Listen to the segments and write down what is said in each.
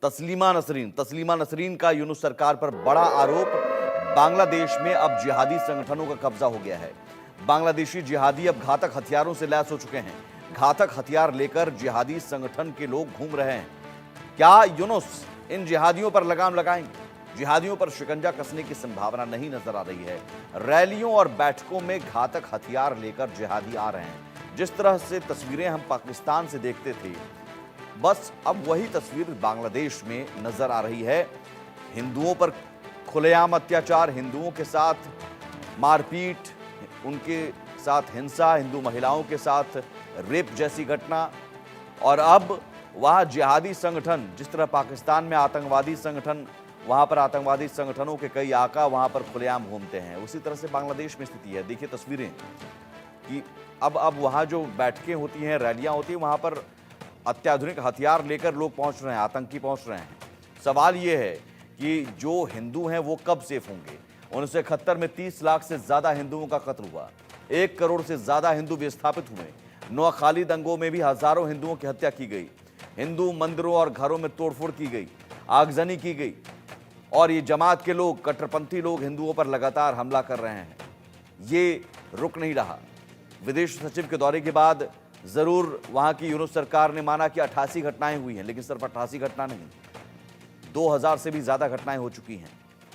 तस्लीमा नसरीन का यूनुस सरकार पर बड़ा आरोप। बांग्लादेश में अब जिहादी संगठनों का कब्जा हो गया है। बांग्लादेशी जिहादी अब घातक हथियारों से लैस हो चुके हैं। घातक हथियार लेकर जिहादी संगठन के लोग घूम रहे हैं। क्या यूनुस इन जिहादियों पर लगाम लगाएंगे? जिहादियों पर शिकंजा कसने की संभावना नहीं नजर आ रही है। रैलियों और बैठकों में घातक हथियार लेकर जिहादी आ रहे हैं। जिस तरह से तस्वीरें हम पाकिस्तान से देखते थे, बस अब वही तस्वीर बांग्लादेश में नजर आ रही है। हिंदुओं पर खुलेआम अत्याचार, हिंदुओं के साथ मारपीट, उनके साथ हिंसा, हिंदू महिलाओं के साथ रेप जैसी घटना। और अब वहां जिहादी संगठन, जिस तरह पाकिस्तान में आतंकवादी संगठन, वहां पर आतंकवादी संगठनों के कई आका वहां पर खुलेआम घूमते हैं, उसी तरह से बांग्लादेश में स्थिति है। देखिए तस्वीरें कि अब वहां जो बैठकें होती हैं, रैलियां होती हैं, वहां पर अत्याधुनिक हथियार लेकर लोग पहुंच रहे हैं, आतंकी पहुंच रहे हैं। सवाल यह है कि जो हिंदू हैं वो कब सेफ होंगे? 1971 में 30 लाख से ज्यादा हिंदुओं का कत्ल हुआ, 1 करोड़ से ज्यादा हिंदू विस्थापित हुए। नौखाली दंगों में भी हजारों हिंदुओं की हत्या की गई, हिंदू मंदिरों और घरों में तोड़फोड़ की गई, आगजनी की गई। और ये जमात के लोग, कट्टरपंथी लोग हिंदुओं पर लगातार हमला कर रहे हैं। ये रुक नहीं रहा। विदेश सचिव के दौरे के बाद जरूर वहां की यूनुस सरकार ने माना कि 88 घटनाएं हुई हैं, लेकिन सिर्फ 88 घटना नहीं, 2000 से भी ज्यादा घटनाएं हो चुकी हैं।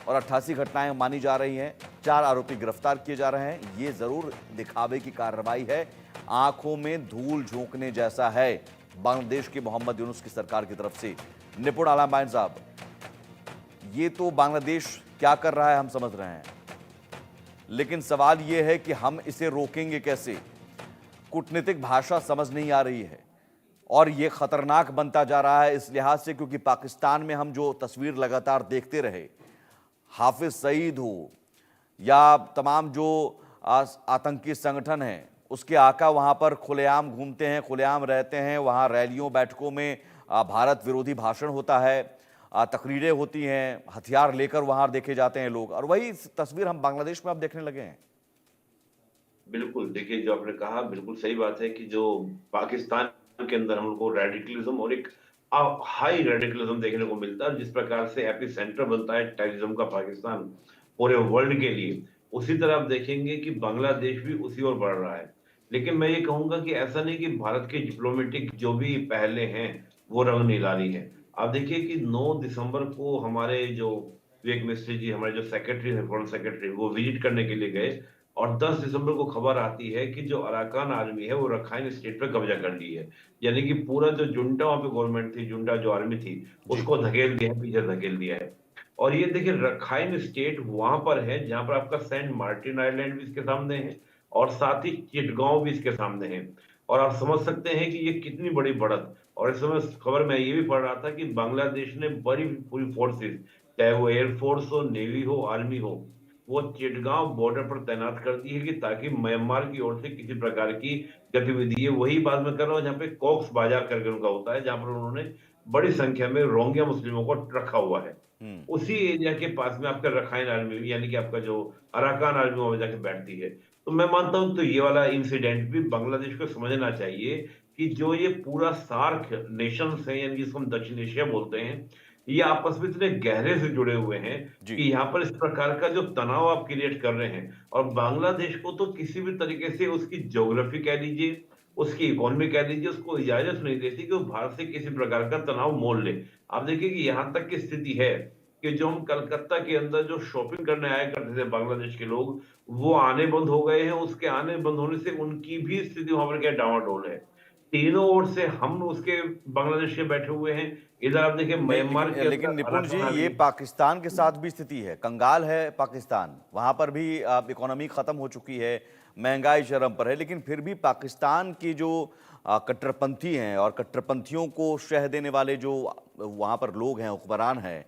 और 88 घटनाएं मानी जा रही हैं, 4 आरोपी गिरफ्तार किए जा रहे हैं। ये जरूर दिखावे की कार्रवाई है, आंखों में धूल झोंकने जैसा है बांग्लादेश के मोहम्मद यूनुस की सरकार की तरफ से। निपुण आलम साहब, ये तो बांग्लादेश क्या कर रहा है हम समझ रहे हैं, लेकिन सवाल यह है कि हम इसे रोकेंगे कैसे? कूटनीतिक भाषा समझ नहीं आ रही है और यह खतरनाक बनता जा रहा है इस लिहाज से क्योंकि पाकिस्तान में हम जो तस्वीर लगातार देखते रहे, हाफिज सईद हो या तमाम जो आतंकी संगठन हैं, उसके आका वहां पर खुलेआम घूमते हैं, खुलेआम रहते हैं। वहां रैलियों बैठकों में भारत विरोधी भाषण होता है, तकरीरें होती हैं, हथियार लेकर वहां देखे जाते हैं लोग। और वही तस्वीर हम बांग्लादेश में अब देखने लगे हैं। बिल्कुल, देखिए जो आपने कहा बिल्कुल सही बात है कि जो पाकिस्तान के अंदर हम लोग को रेडिकलिज्म और एक हाई रेडिकलिज्म देखने को मिलता है, जिस प्रकार से एपी सेंटर बनता है टेररिज्म का पाकिस्तान पूरे वर्ल्ड के लिए, उसी तरह आप देखेंगे कि बांग्लादेश भी उसी ओर बढ़ रहा है। लेकिन मैं ये कहूंगा कि ऐसा नहीं कि भारत के डिप्लोमेटिक जो भी पहले हैं वो रंग नहीं ला रही है। आप देखिए कि 9 दिसंबर को हमारे जो विवेक मिश्री जी, हमारे जो सेक्रेटरी है, फॉरेन सेक्रेटरी, वो विजिट करने के लिए गए और 10 दिसंबर को खबर आती है कि जो अराकान आर्मी है वो रखाइन स्टेट पे कब्जा कर ली है। यानी कि पूरा जो जुंटा वहां पे गवर्नमेंट थी, जुंटा जो आर्मी थी, जी उसको धकेल दिया है, पीछे धकेल दिया है। और ये देखिए रखाइन स्टेट वहां पर है जहां पर आपका सेंट मार्टिन आइलैंड भी इसके सामने है और साथ ही चिटगांव भी इसके सामने है। और आप समझ सकते हैं कि ये कितनी बड़ी बढ़त। और इस समय खबर में ये भी पढ़ रहा था कि बांग्लादेश ने बड़ी पूरी फोर्सेस, चाहे वो एयरफोर्स हो, नेवी हो, आर्मी हो, वो चिटगांव बॉर्डर पर तैनात कर दी है कि ताकि म्यांमार की ओर से किसी प्रकार की गतिविधि है। वही बात मैं कर रहा हूँ जहाँ पे कॉक्स बाजार करके उनका होता है, जहां पर उन्होंने बड़ी संख्या में रोहिंग्या मुस्लिमों को रखा हुआ है। हम्म उसी एरिया के पास में आपका रखाइन आर्मी यानी कि आपका जो अराकान आर्मी वहां जाके बैठती है। तो मैं मानता हूं तो ये वाला इंसिडेंट भी बांग्लादेश को समझना चाहिए कि जो ये पूरा सार्क नेशंस है, यानी जिसको हम दक्षिण एशिया बोलते हैं, ये आपस में इतने गहरे से जुड़े हुए हैं जी कि यहाँ पर इस प्रकार का जो तनाव आप क्रिएट कर रहे हैं, और बांग्लादेश को तो किसी भी तरीके से उसकी ज्योग्राफी कह लीजिए, उसकी इकोनॉमी कह लीजिए, उसको इजाजत नहीं देती कि वो भारत से किसी प्रकार का तनाव मोल ले। आप देखिए कि यहाँ तक की स्थिति है कि जो हम कलकत्ता के अंदर जो शॉपिंग करने आया करते थे बांग्लादेश के लोग, वो आने बंद हो गए हैं। उसके आने बंद होने से उनकी भी स्थिति वहां पर क्या डामाडोल है। तीनों ओर से हम उसके बांग्लादेश के बैठे हुए हैं। इधर आप देखिए नहीं, म्यांमार लेकिन के लेकिन अंदर निपुण जी, अराकान ये आर्मी। पाकिस्तान के साथ भी स्थिति है, कंगाल है पाकिस्तान, वहां पर भी इकोनॉमी खत्म हो चुकी है, महंगाई चरम पर है, लेकिन फिर भी पाकिस्तान की जो कट्टरपंथी हैं और कट्टरपंथियों को शह देने वाले जो वहां पर लोग हैं, हुक्मरान हैं,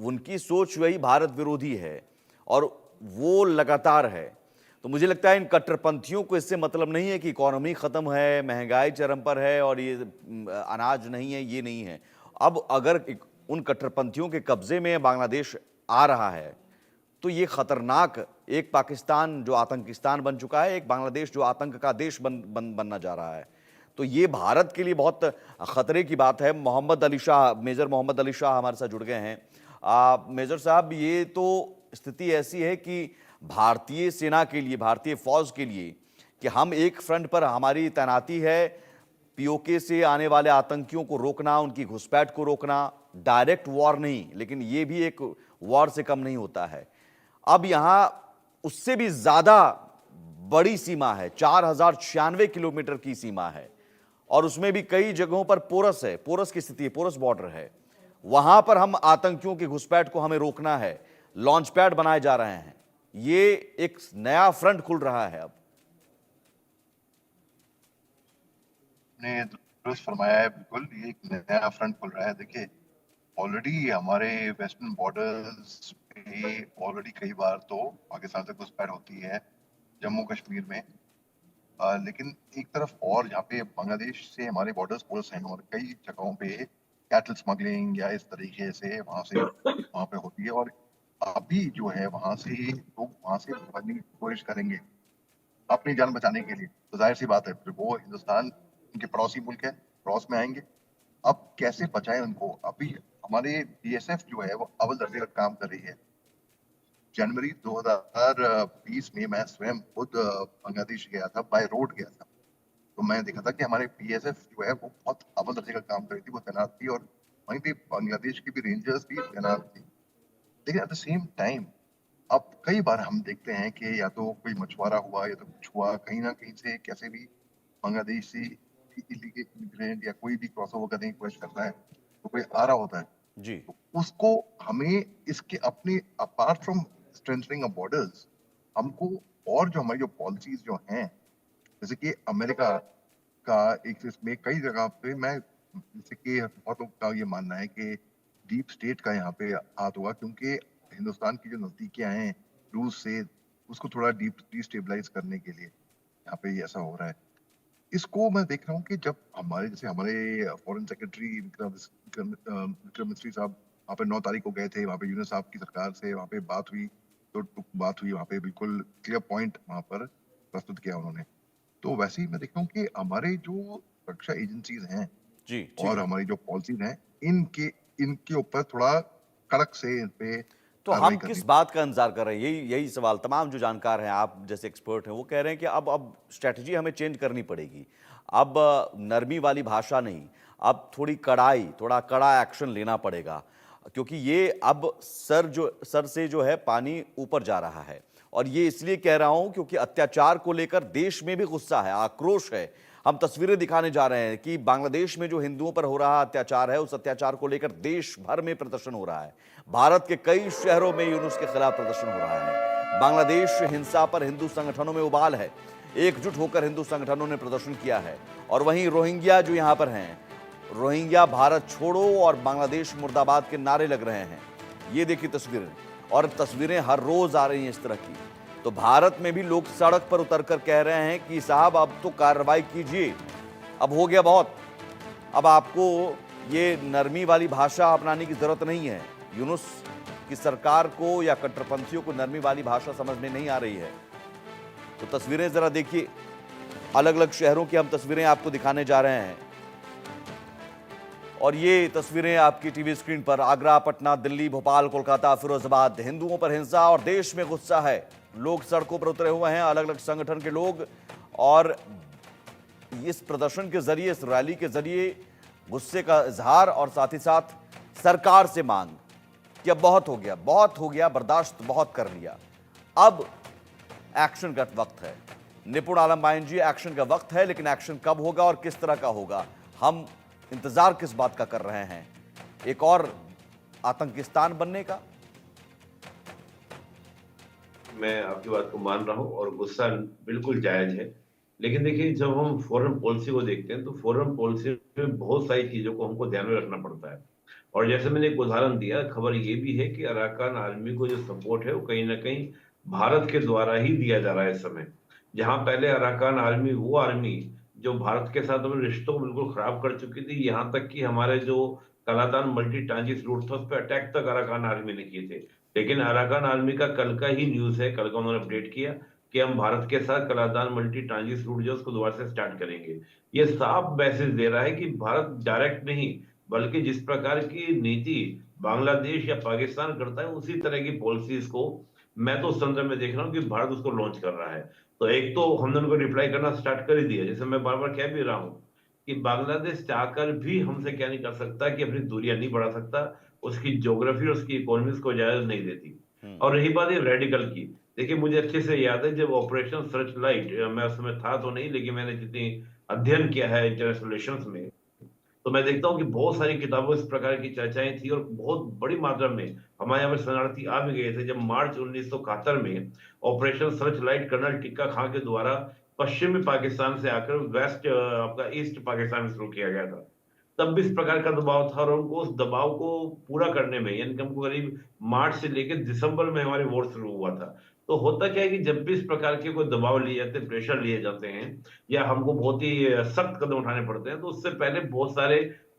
उनकी सोच वही भारत विरोधी है और वो लगातार है। तो मुझे लगता है इन कट्टरपंथियों को इससे मतलब नहीं है कि इकोनॉमी खत्म है, महंगाई चरम पर है और ये अनाज नहीं है, ये नहीं है। अब अगर उन कट्टरपंथियों के कब्जे में बांग्लादेश आ रहा है तो ये खतरनाक, एक पाकिस्तान जो आतंकिस्तान बन चुका है, एक बांग्लादेश जो आतंक का देश बनना जा रहा है। तो ये भारत के लिए बहुत खतरे की बात है। मोहम्मद अली शाह, मेजर मोहम्मद अली शाह हमारे साथ जुड़ गए हैं। मेजर साहब, ये तो स्थिति ऐसी है कि भारतीय सेना के लिए, भारतीय फौज के लिए, कि हम एक फ्रंट पर हमारी तैनाती है, पीओके से आने वाले आतंकियों को रोकना, उनकी घुसपैठ को रोकना, डायरेक्ट वॉर नहीं, लेकिन ये भी एक वॉर से कम नहीं होता है। अब यहां उससे भी ज्यादा बड़ी सीमा है, 4096 किलोमीटर की सीमा है, और उसमें भी कई जगहों पर पोरस है, पोरस की स्थिति है, पोरस बॉर्डर है। वहां पर हम आतंकियों की घुसपैठ को हमें रोकना है, लॉन्च पैड बनाए जा रहे हैं। ये एक नया फ्रंट खुल रहा है अब। ने दुरुस्त फरमाया है, बिल्कुल ये एक नया फ्रंट खुल रहा है। देखिए, ऑलरेडी हमारे वेस्टर्न बॉर्डर्स पे ऑलरेडी कई बार तो पाकिस्तान से घुसपैठ होती है जम्मू कश्मीर में। लेकिन एक तरफ और यहाँ पे बांग्लादेश से हमारे बॉर्डर्स पोर्स हैं और कई जगहों पे कैटल स्मगलिंग या इस तरीके से वहाँ पे होती है, और अभी जो है वहाँ से लोग वहाँ से भागने की कोशिश करेंगे अपनी जान बचाने के लिए। तो जाहिर सी बात है, फिर वो हिंदुस्तान उनके पड़ोसी मुल्क है, पड़ोस में आएंगे। अब कैसे बचाएं उनको? अभी हमारे बीएसएफ जो है वो अव्वल दर्जे का काम कर रही है। जनवरी 2020 में मैं स्वयं खुद बांग्लादेश गया था, बाय रोड गया था। तो मैं देखा था कि हमारे बीएसएफ जो है वो बहुत अव्वल दर्जे का काम कर रही थी, वो तैनात थी, और वहीं पे बांग्लादेश की भी रेंजर्स भी तैनात थी। लेकिन एट द सेम टाइम अब कई बार हम देखते हैं कि या तो कोई मछुआरा हुआ या तो कुछ हुआ, कहीं ना कहीं से कैसे भी बांग्लादेश से इलीगल इमिग्रेंट या कोई भी क्रॉस ओवर करने की कोशिश करता है, तो कोई आ रहा होता है, जी, तो उसको हमें इसके अपने apart from strengthening of borders, हमको और जो हमारी जो पॉलिसीज जो हैं, जैसे कि अमेरिका का एक इसमें कई जगह पे मैं, जैसे कि बहुत लोग का ये मानना है कि डीप स्टेट का यहाँ पे हाथ हुआ, क्योंकि हिंदुस्तान की जो नजदीकियां हैं रूस से, उसको थोड़ा डिस्टेबलाइज करने के लिए यहाँ पे ये ऐसा हो रहा है। इसको मैं देख रहा हूँ कि जब हमारे जैसे हमारे फॉरेन सेक्रेटरी विक्रम मिस्री साहब वहाँ पे 9 तारीख को गए थे, वहाँ पे यूनस साहब की सरकार से वहाँ पे बात हुई, तो बात हुई वहाँ पे, बिल्कुल क्लियर पॉइंट वहाँ पर प्रस्तुत किया उन्होंने। तो वैसे ही मैं देखता हूँ कि हमारे जो रक्षा एजेंसीज हैं जी, और हमारी जो पॉलिसीज हैं, इनके इनके ऊपर थोड़ा कड़क से इन पे तो कार्रवाई हम करनी। किस बात का इंतजार कर रहे हैं? यही यही सवाल तमाम जो जानकार हैं, आप जैसे एक्सपर्ट हैं, वो कह रहे हैं कि अब स्ट्रेटजी हमें चेंज करनी पड़ेगी। अब नरमी वाली भाषा नहीं, अब थोड़ी कड़ाई, थोड़ा कड़ा एक्शन लेना पड़ेगा, क्योंकि ये अब सर से जो है पानी ऊपर जा रहा है। और ये इसलिए कह रहा हूं क्योंकि अत्याचार को लेकर देश में भी गुस्सा है, आक्रोश है। हम तस्वीरें दिखाने जा रहे हैं कि बांग्लादेश में जो हिंदुओं पर हो रहा अत्याचार है, उस अत्याचार को लेकर देश भर में प्रदर्शन हो रहा है। भारत के कई शहरों में यूनुस के खिलाफ प्रदर्शन हो रहा है। बांग्लादेश हिंसा पर हिंदू संगठनों में उबाल है, एकजुट होकर हिंदू संगठनों ने प्रदर्शन किया है। और वहीं रोहिंग्या जो यहां पर हैं, रोहिंग्या भारत छोड़ो और बांग्लादेश मुर्दाबाद के नारे लग रहे हैं। ये देखिए तस्वीरें, और तस्वीरें हर रोज आ रही हैं इस तरह की। तो भारत में भी लोग सड़क पर उतरकर कह रहे हैं कि साहब अब तो कार्रवाई कीजिए, अब हो गया बहुत, अब आपको ये नरमी वाली भाषा अपनाने की जरूरत नहीं है। यूनुस की सरकार को या कट्टरपंथियों को नरमी वाली भाषा समझ में नहीं आ रही है। तो तस्वीरें जरा देखिए, अलग अलग शहरों की हम तस्वीरें आपको दिखाने जा रहे हैं। और ये तस्वीरें आपकी टीवी स्क्रीन पर, आगरा, पटना, दिल्ली, भोपाल, कोलकाता, फिरोजाबाद, हिंदुओं पर हिंसा और देश में गुस्सा है। लोग सड़कों पर उतरे हुए हैं, अलग अलग संगठन के लोग, और इस प्रदर्शन के जरिए, इस रैली के जरिए गुस्से का इजहार और साथ ही साथ सरकार से मांग कि अब बहुत हो गया, बर्दाश्त बहुत कर लिया, अब एक्शन का वक्त है। निपुण आलम माइन जी, एक्शन का वक्त है, लेकिन एक्शन कब होगा और किस तरह का होगा, हम इंतजार किस बात का कर रहे हैं? एक और आतंकिस्तान बनने का? मैं आपकी बात को मान रहा हूँ और गुस्सा बिल्कुल जायज है। लेकिन देखिए, जब हम फॉरेन पॉलिसी को देखते हैं तो फॉरेन पॉलिसी में बहुत सारी चीजों को हमको ध्यान में रखना पड़ता है। और जैसे मैंने एक उदाहरण दिया, खबर ये भी है कि अराकान आर्मी को जो सपोर्ट है वो कहीं ना कहीं भारत के द्वारा ही दिया जा रहा है इस समय। जहां पहले अराकान आर्मी, वो आर्मी जो भारत के साथ अपने रिश्तों को बिल्कुल खराब कर चुकी थी, यहाँ तक कि हमारे जो कलातान मल्टी ट्रांजिट रूट था उस पर अटैक तक अराकान आर्मी ने किए थे। लेकिन अराकान आर्मी का कल का ही न्यूज है, कल का उन्होंने अपडेट किया कि हम भारत के साथ कलादान मल्टी ट्रांजिट रूट जो है उसको दोबारा से स्टार्ट करेंगे। ये साफ मैसेज दे रहा है कि भारत डायरेक्ट नहीं, बल्कि जिस प्रकार की नीति बांग्लादेश या पाकिस्तान करता है उसी तरह की पॉलिसीज को मैं तो उस संदर्भ में देख रहा हूँ कि भारत उसको लॉन्च कर रहा है। तो एक तो हमने उनको रिप्लाई करना स्टार्ट कर ही दिया, जैसे मैं बार बार कह भी रहा हूँ कि बांग्लादेश चाहकर भी हमसे क्या नहीं कर सकता, कि अपनी दूरियां नहीं बढ़ा सकता, उसकी ज्योग्राफी और उसकी इकोनॉमी को इजाजत नहीं देती। और रही बात ये रेडिकल की, देखिए मुझे अच्छे से याद है जब ऑपरेशन सर्च लाइट, मैं उस समय था तो नहीं, लेकिन मैंने जितनी अध्ययन किया है इंटरनेशनल रिलेशंस में, तो मैं देखता हूँ कि बहुत सारी किताबों इस प्रकार की चर्चाएं थी और बहुत बड़ी मात्रा में हमारे यहाँ पे शरणार्थी आ भी गए थे जब मार्च 1971 में operation searchlight colonel Tikka Khan के द्वारा पश्चिमी पाकिस्तान से आकर वेस्ट आपका ईस्ट पाकिस्तान में शुरू किया गया था। तब भी इस प्रकार का दबाव था और उनको उस दबाव को पूरा करने में, यानी कि हमको करीब मार्च से लेकर दिसंबर में हमारे वोट शुरू हुआ था। तो होता क्या है कि जब भी इस प्रकार के कोई दबाव लिए जाते हैं, प्रेशर लिए जाते हैं, या हमको बहुत ही सख्त कदम उठाने पड़ते हैं, तो उससे पहले बहुत सारे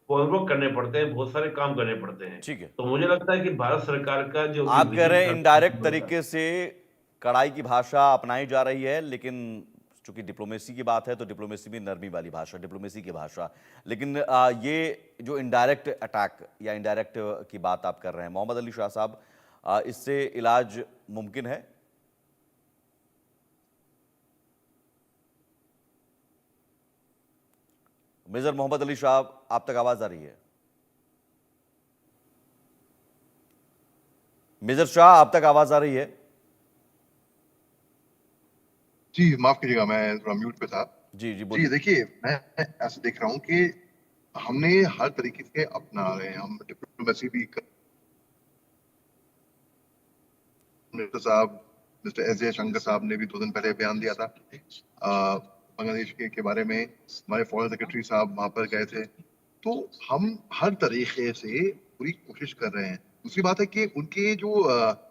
फॉलोअप करने पड़ते हैं, बहुत सारे काम करने पड़ते हैं। ठीक है। तो मुझे लगता है कि भारत सरकार का जो आप कह रहे हैं विजन इनडायरेक्ट तरीके से कड़ाई की भाषा अपनाई जा रही है, लेकिन चूंकि डिप्लोमेसी की बात है तो डिप्लोमेसी में नरमी वाली भाषा, डिप्लोमेसी की भाषा। लेकिन ये जो इनडायरेक्ट अटैक या इनडायरेक्ट की बात आप कर रहे हैं मोहम्मद अली शाह साहब, इससे इलाज मुमकिन है? मेजर मोहम्मद अली शाह, आप तक आवाज आ रही है? मेजर शाह, आप तक आवाज आ रही है? जी माफ कीजिएगा, मैं थोड़ा म्यूट पे था। जी जी जी बोलिए। देखिए, मैं ऐसा देख रहा हूँ कि हमने हर तरीके से अपना रहे हैं, हम डिप्लोमेसी भी कर मिनिस्टर साहब, मिस्टर एस जयशंकर साहब ने भी 2 दिन पहले बयान दिया था बांग्लादेश के बारे में। हमारे फॉरेन सेक्रेटरी साहब वहां पर गए थे। तो हम हर तरीके से पूरी कोशिश कर रहे हैं। दूसरी बात है कि उनके जो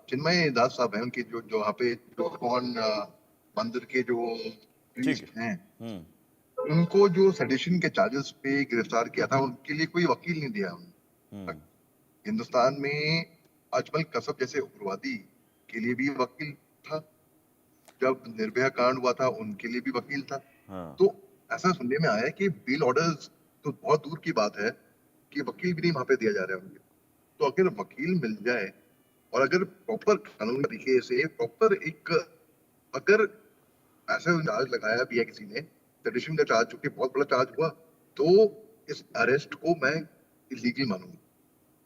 चिन्मय दास साहब हैं, उनके जो वहाँ पे जो कौन मंदिर के जो ठीक प्रीस्ट है। हैं, उनको जो सेडिशन के चार्जेस पे गिरफ्तार किया था, उनके लिए कोई वकील नहीं दिया उन्होंने। हिंदुस्तान में अजमल कसब जैसे उग्रवादी के लिए भी वकील था, जब निर्भया कांड हुआ था उनके लिए भी वकील था। हाँ। तो ऐसा सुनने में आया कि बेल ऑर्डर्स तो बहुत दूर की बात है कि वकील भी नहीं वहां पे दिया जा रहा है उनके। तो अगर वकील मिल जाए और अगर प्रॉपर कानूनी तरीके से प्रॉपर एक, अगर ऐसा चार्ज लगाया भी है किसी ने, सेडिशन का चार्ज, जो कि बहुत बड़ा चार्ज हुआ, तो इस अरेस्ट को मैं इलीगल मानूंगा।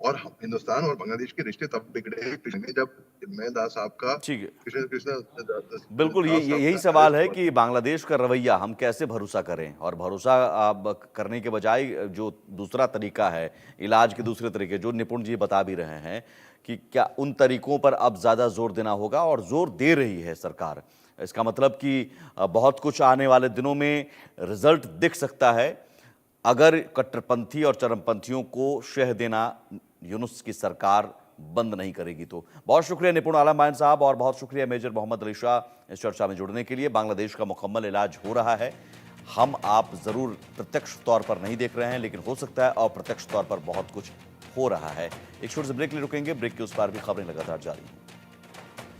और हिंदुस्तान और बांग्लादेश के रिश्ते तब बिगड़े जब चिन्मय दास साहब का, ठीक है। कृष्ण कृष्ण बिल्कुल, दास साहब यही का सवाल अरेस्ट है हुआ। कि बांग्लादेश का रवैया हम कैसे भरोसा करें, और भरोसा करने के बजाय जो दूसरा तरीका है, इलाज के दूसरे तरीके जो निपुण जी बता भी रहे हैं, कि क्या उन तरीकों पर अब ज़्यादा जोर देना होगा, और जोर दे रही है सरकार। इसका मतलब कि बहुत कुछ आने वाले दिनों में रिजल्ट दिख सकता है अगर कट्टरपंथी और चरमपंथियों को शह देना यूनुस की सरकार बंद नहीं करेगी तो। बहुत शुक्रिया निपुण आलम मायन साहब, और बहुत शुक्रिया मेजर मोहम्मद अली शाह इस चर्चा में जुड़ने के लिए। बांग्लादेश का मुकम्मल इलाज हो रहा है, हम आप जरूर प्रत्यक्ष तौर पर नहीं देख रहे हैं, लेकिन हो सकता है अप्रत्यक्ष तौर पर बहुत कुछ हो रहा है। एक छोटे से ब्रेक ले रुकेंगे, ब्रेक के उस पार भी खबरें लगातार जारी हैं।